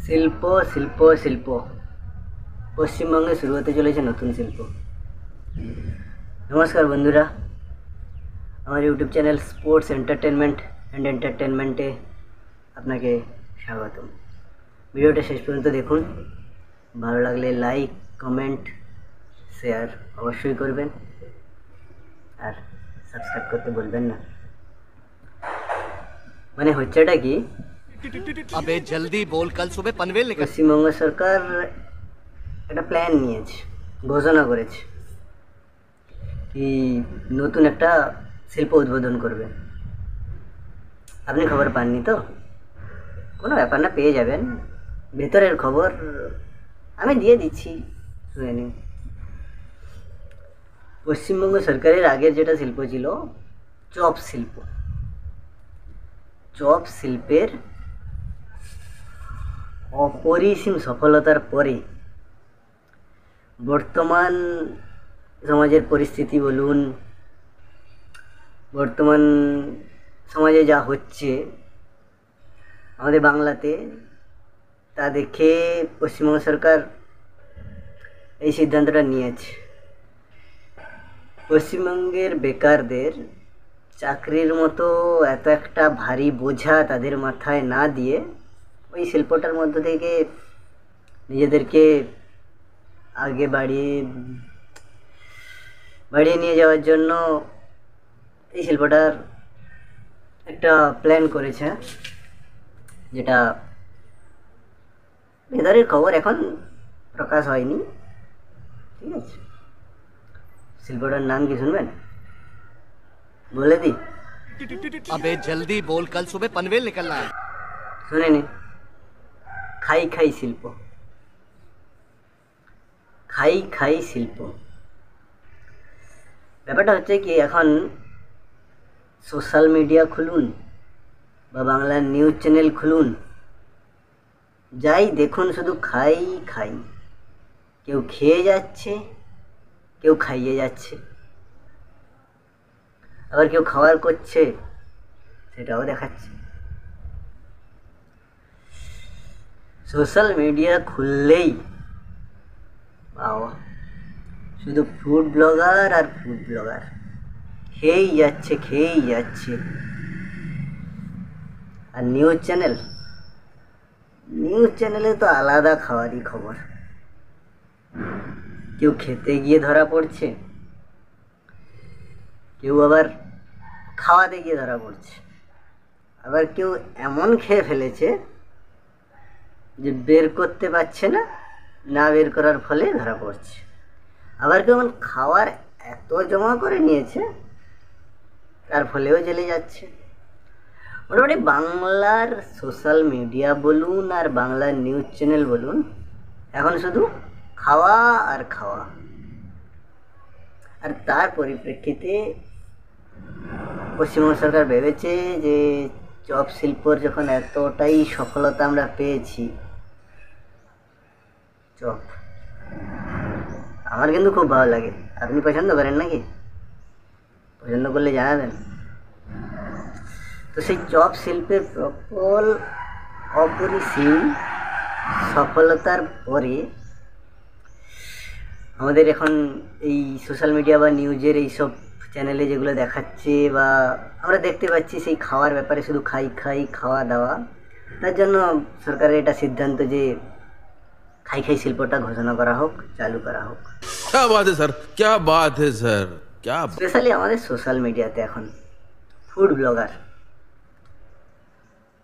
শিল্প শিল্প শিল্প পশ্চিমবঙ্গে শুরু হতে চলেছে নতুন শিল্প। নমস্কার বন্ধুরা, আমার YouTube channel sports entertainment and এন্টারটেনমেন্টে আপনাকে স্বাগতম। ভিডিওটা শেষ পর্যন্ত দেখুন। ভালো লাগলে লাইক, কমেন্ট, শেয়ার অবশ্যই করবেন আর সাবস্ক্রাইব করতে বলবেন না। মানে হচ্ছেটা কি, अबे जल्दी बोल, कल सुबह पनवेल निकल। পশ্চিমবঙ্গ সরকার একটা প্ল্যান নিয়েছে, ঘোষণা করেছে কি নতুন একটা শিল্প উদ্বোধন করবে। আপনি খবর পাননি তো? কোনো ব্যাপার না, পেয়ে যাবেন। ভেতরের খবর আমি দিয়ে দিচ্ছি, শুনে নিন। পশ্চিমবঙ্গ সরকারের আগের যেটা শিল্প ছিল চপ শিল্প, চপ শিল্পের অপরিসীম সফলতার পরে বর্তমান সমাজের পরিস্থিতি বলুন, বর্তমান সমাজে যা হচ্ছে আমাদের বাংলাতে, তা দেখে পশ্চিমবঙ্গ সরকার এই সিদ্ধান্তটা নিয়েছে। পশ্চিমবঙ্গের বেকারদের চাকরির মতো এত একটা ভারী বোঝা তাদের মাথায় না দিয়ে ওই শিল্পটার মধ্য থেকে নিজেদেরকে আগে বাড়িয়ে নিয়ে যাওয়ার জন্য এই শিল্পটার একটা প্ল্যান করেছে, যেটা ভেতরের খবর এখন প্রকাশ হয়নি। ঠিক আছে, শিল্পটার নাম কি শুনবেন? বলে দিই, अबे जल्दी बोल, कल सुबह पनवेल निकलना है। শুনে নিন। খাই খাই শিল্প, খাই খাই শিল্প। ব্যাপারটা হচ্ছে কি, এখন সোশ্যাল মিডিয়া খুলুন বা বাংলার নিউজ চ্যানেল খুলুন, যাই দেখুন শুধু খাই খাই। কেউ খেয়ে যাচ্ছে, কেউ খাইয়ে যাচ্ছে, আবার কেউ খাওয়ার করছে, সেটাও দেখাচ্ছে। সোশ্যাল মিডিয়া খুললেই বাবা, শুধু ফুড ব্লগার আর ফুড ব্লগার, খেয়েই যাচ্ছে। আর নিউজ চ্যানেলে তো আলাদা খাওয়ারই খবর। কেউ খেতে গিয়ে ধরা পড়ছে, কেউ আবার খাওয়াতে গিয়ে ধরা পড়ছে, আবার কেউ এমন খেয়ে ফেলেছে যে বের করতে পারছে না, না বের করার ফলে ধরা পড়ছে। আবার কেউ খাওয়ার এত জমা করে নিয়েছে, তার ফলেও জেলে যাচ্ছে। মোটামুটি বাংলার সোশ্যাল মিডিয়া বলুন আর বাংলার নিউজ চ্যানেল বলুন, এখন শুধু খাওয়া আর খাওয়া। আর তার পরিপ্রেক্ষিতে পশ্চিমবঙ্গ সরকার ভেবেছে যে চপ শিল্পর যখন এতটাই সফলতা আমরা পেয়েছি, চপ আমার কিন্তু খুব ভালো লাগে। আপনি পছন্দ করেন নাকি? পছন্দ করলে জানাবেন। তো সেই চপ শিল্পের প্রবল অপরিসীম সফলতার পরে আমাদের এখন এই সোশ্যাল মিডিয়া বা নিউজের এইসব চ্যানেলে যেগুলো দেখাচ্ছে বা আমরা দেখতে পাচ্ছি, সেই খাওয়ার ব্যাপারে শুধু খাই খাই, খাওয়া দাওয়া। তার জন্য সরকারের এটা সিদ্ধান্ত যে খাই খাই শিল্পটা ঘোষণা করা হোক, চালু করা হোক। क्या बात है सर, क्या बात है सर, क्या স্পেশালি আমাদের সোশ্যাল মিডিয়াতে এখন ফুড ব্লগার,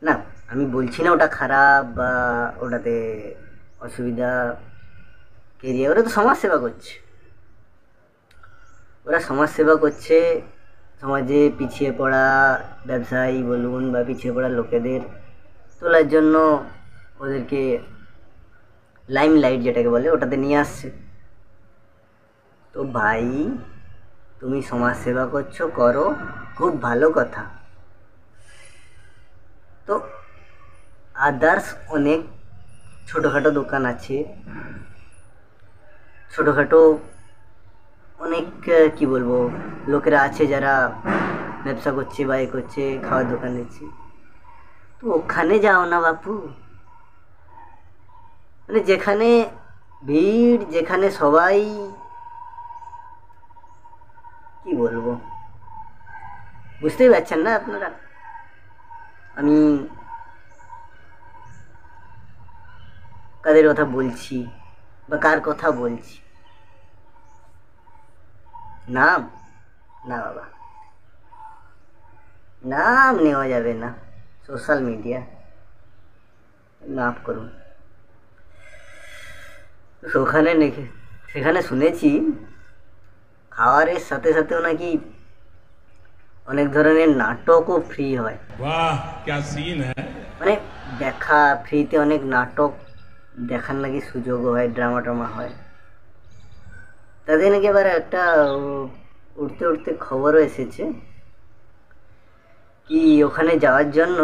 না আমি বলছি না ওটা খারাপ বা ওটাতে অসুবিধা কেরিয়ার, ওরা তো সমাজসেবা করছে। ওরা সমাজসেবা করছে, সমাজে পিছিয়ে পড়া ব্যবসায়ী বলুন বা পিছিয়ে পড়া লোকেদের তোলার জন্য ওদেরকে লাইমলাইট যেটাকে বলে ওটাতে নিয়ে আসছে। তো ভাই, তুমি সমাজসেবা করছো, করো, খুব ভালো কথা। তো আদার্স অনেক ছোটোখাটো দোকান আছে, ছোটোখাটো অনেক কি বলবো লোকেরা আছে যারা ব্যবসা করছে বা করছে, খাওয়ার দোকান দিচ্ছে। তো ওখানে যাও না বাপু, মানে যেখানে ভিড়, যেখানে সবাই, কি বলবো, বুঝতেই পারছেন না আপনারা আমি কাদের কথা বলছি বা কার কথা বলছি। নাম না বাবা, নাম নেওয়া যাবে না, সোশ্যাল মিডিয়া, মাফ করুন। সেখানে শুনেছি খাবারের সাথে সাথেও নাকি অনেক ধরনের নাটকও ফ্রি হয়। वाह क्या सीन है। মানে দেখা ফ্রিতে অনেক নাটক দেখার নাকি সুযোগও হয়, ড্রামা ট্রামা হয়। তাদের নাকি আবার একটা উঠতে উঠতে খবরও এসেছে কি ওখানে যাওয়ার জন্য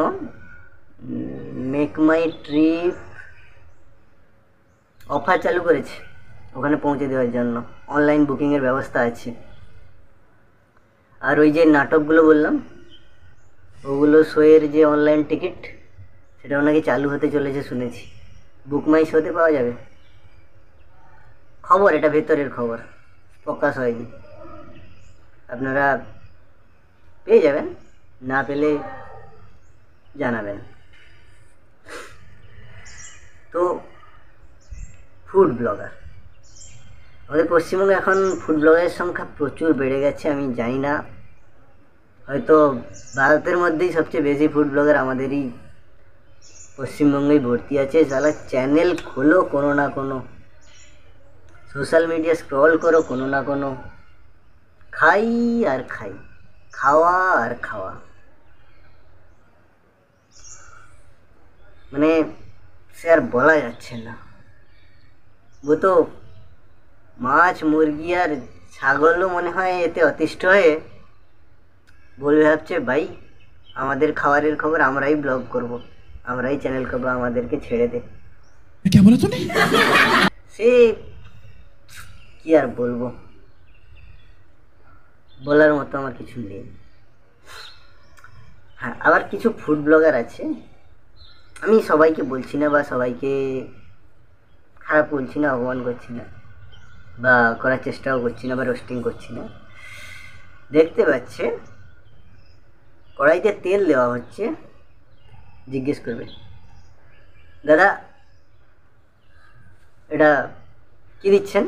মেক মাই ট্রিপ অফার চালু করেছে। ওখানে পৌঁছে দেওয়ার জন্য অনলাইন বুকিংয়ের ব্যবস্থা আছে। আর ওই যে নাটকগুলো বললাম, ওগুলো শোয়ের যে অনলাইন টিকিট, সেটাও নাকি চালু হতে চলেছে শুনেছি। বুক মাই শোতে পাওয়া যাবে। খবর, এটা ভেতরের খবর, প্রকাশ হয়নি। আপনারা পেয়ে যাবেন, না পেলে জানাবেন। তো ফুড ব্লগার, আমাদের পশ্চিমবঙ্গে এখন ফুড ব্লগারের সংখ্যা প্রচুর বেড়ে গেছে। আমি জানি না, হয়তো ভারতের মধ্যেই সবচেয়ে বেশি ফুড ব্লগার আমাদেরই পশ্চিমবঙ্গেই ভর্তি আছে। যারা চ্যানেল খোলো কোনো না কোনো, সোশ্যাল মিডিয়া স্ক্রল করো কোনো না কোনো, খাই আর খাই, খাওয়া আর খাওয়া। মানে সে আর বলা যাচ্ছে না। ও তো মাছ, মুরগি আর ছাগলও মনে হয় এতে অতিষ্ঠ হয়ে বলবে, ভাবছে ভাই আমাদের খাবারের খবর আমরাই ব্লগ করব, আমরাই চ্যানেল করবো, আমাদেরকে ছেড়ে দে। क्या बोला तूने? সে কি আর বলবো, বলার মতো আমার কিছু নেই। হ্যাঁ, আবার কিছু ফুড ব্লগার আছে, আমি সবাইকে বলছি না বা সবাইকে খারাপ বলছি না, অপমান করছি না বা করার চেষ্টাও করছি না বা রোস্টিং করছি না। দেখতে পাচ্ছে কড়াইতে তেল দেওয়া হচ্ছে, জিজ্ঞেস করবে, দাদা এটা কি দিচ্ছেন?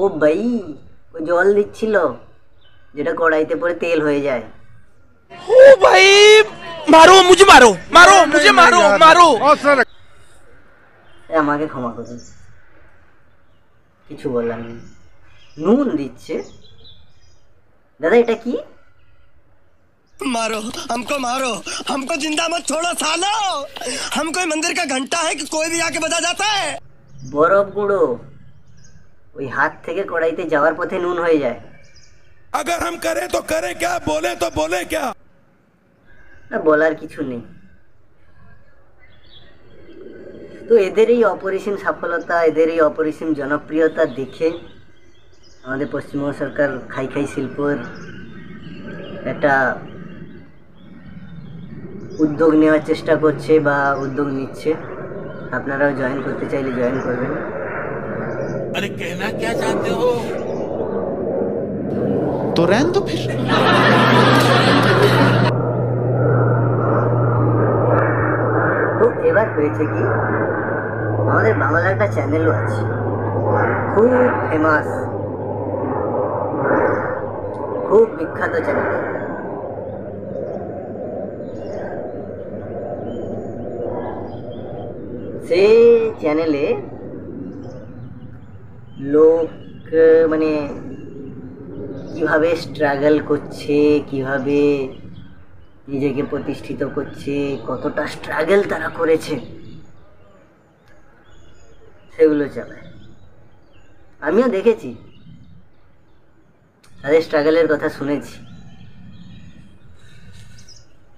ও ভাই, ও জল দিচ্ছিল যেটা কড়াইতে পরে তেল হয়ে যায়। ओ भाई मारो मुझे, मारो मारो मुझे, मारो मारो। আমাকে ক্ষমা করুন, কিছু বললাম নেই। নুন দিচ্ছে, দাদা এটা কি? मारो हमको जिंदा मत छोड़ो सालो। हम कोई मंदिर का घंटा है कि कोई भी आके बजा जाता है। বরফ গুঁড়ো, ওই হাত থেকে কড়াইতে যাওয়ার পথে নুন হয়ে যায়। अगर हम करें तो करें क्या, बोले तो बोले क्या। না, বলার কিছু নেই। তো এদের এই অপরিসীম সফলতা, এদের এই অপরিসীম জনপ্রিয়তা দেখে আমাদের পশ্চিমবঙ্গ সরকার খাই খাই শিল্পের একটা উদ্যোগ নেওয়ার চেষ্টা করছে বা উদ্যোগ নিচ্ছে। আপনারাও জয়েন করতে চাইলে জয়েন করবেন। अरे कहना क्या चाहते हो। तो रहने दो फिर। তো এবার হয়েছে কি, আমাদের বাংলা একটা চ্যানেলও আছে, খুব ফেমাস, খুব বিখ্যাত চ্যানেল। সেই চ্যানেলে লোক মানে কিভাবে স্ট্রাগল করছে, কিভাবে নিজেকে প্রতিষ্ঠিত করছে, কতটা স্ট্রাগল তারা করেছে, সেগুলো চালায়। আমিও দেখেছি, তাদের স্ট্রাগলের কথা শুনেছি।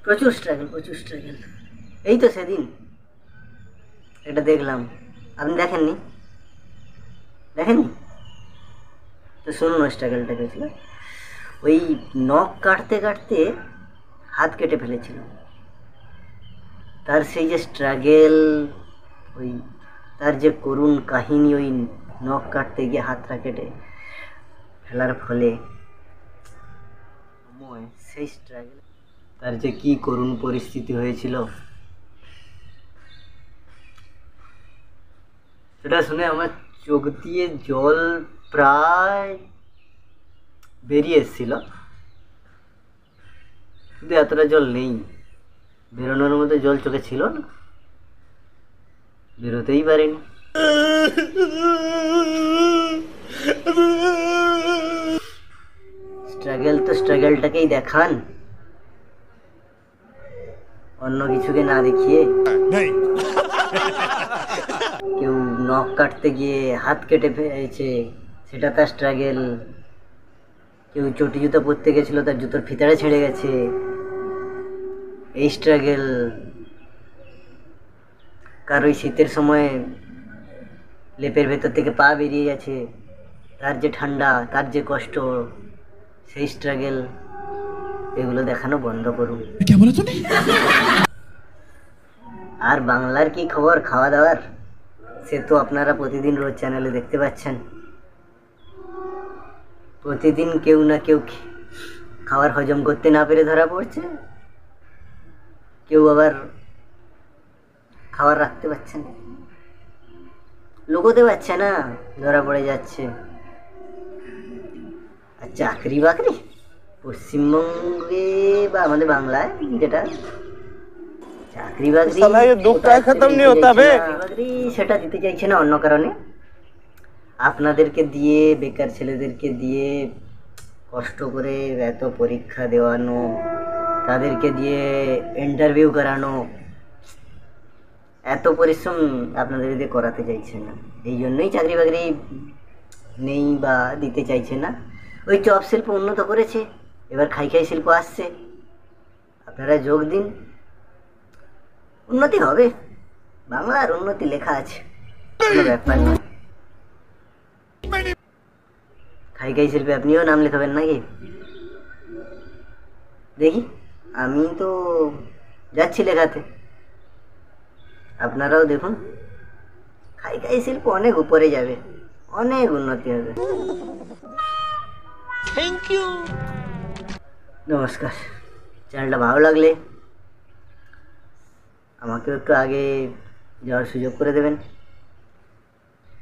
প্রচুর স্ট্রাগল, প্রচুর স্ট্রাগল। এই তো সেদিন এটা দেখলাম, আপনি দেখেননি? দেখেননি তো শুনুন, স্ট্রাগলটা হয়েছিল, ওই নখ কাটতে কাটতে হাত কেটে ফেলেছিল। তার সেই যে স্ট্রাগেল, ওই তার যে করুণ কাহিনী, ওই নখ কাটতে গিয়ে হাতটা কেটে ফেলার ফলে সেই স্ট্রাগল, তার যে কি করুণ পরিস্থিতি হয়েছিল সেটা শুনে আমার চোখ দিয়ে জল প্রায় বেরিয়ে এসেছিল, কিন্তু এতটা জল নেই, বেরোনোর মতো জল চোখে ছিল না, বেরোতেই পারেনি। স্ট্রাগল তো স্ট্রাগলটাকেই দেখান, অন্য কিছুকে না দেখিয়ে। কেউ নখ কাটতে গিয়ে হাত কেটে ফেলেছে, সেটা তার স্ট্রাগল। কেউ চটি জুতো পরতে গেছিল, তার জুতোর ফিতাটা ছেড়ে গেছে, এই স্ট্রাগল। কার ওই শীতের সময় লেপের ভেতর থেকে পা বেরিয়ে গেছে, তার যে ঠান্ডা, তার যে কষ্ট, সেই স্ট্রাগল। এগুলো দেখানো বন্ধ করুন। আর বাংলার কি খবর খাওয়া দাওয়ার, সে তো আপনারা প্রতিদিন রোজ চ্যানেলে দেখতে পাচ্ছেন। প্রতিদিন কেউ না কেউ খাবার হজম করতে না পেরে ধরা পড়ছে, কেউ আবার খাবার রাখতে পারছে না, লুকোতে পারছে না, ধরা পড়ে যাচ্ছে। আর চাকরি বাকরি পশ্চিমবঙ্গে বা আমাদের বাংলায় যেটা চাকরি বাকরি, সেটা দিতে চাইছে না অন্য কারণে। আপনাদেরকে দিয়ে, বেকার ছেলেদেরকে দিয়ে কষ্ট করে এত পরীক্ষা দেওয়ানো, তাদেরকে দিয়ে ইন্টারভিউ করানো, এত পরিশ্রম আপনাদের দিয়ে করাতে চাইছে না। এই জন্যই চাকরি বাকরি নেই বা দিতে চাইছে না। ওই চপ শিল্প উন্নত করেছে, এবার খাই খাই শিল্প আসছে, আপনারা যোগ দিন, উন্নতি হবে। বাংলার উন্নতি লেখা আছে, কোনো ব্যাপার নয়। খাই খাই শিল্পে আপনিও নাম লেখাবেন নাকি? দেখি, আমি তো যাচ্ছি লেখাতে, আপনারাও দেখুন। খাই খাই শিল্প অনেক উপরে যাবে, অনেক উন্নতি হবে। থ্যাংক ইউ, নমস্কার। চ্যানেলটা ভালো লাগলে আমাকেও একটু আগে যাওয়ার সুযোগ করে দেবেন,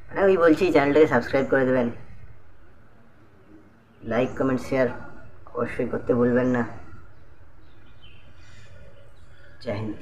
মানে ওই বলছি চ্যানেলটাকে সাবস্ক্রাইব করে দেবেন, লাইক কমেন্ট শেয়ার অবশ্যই করতে ভুলবেন না। জয় হিন্দ।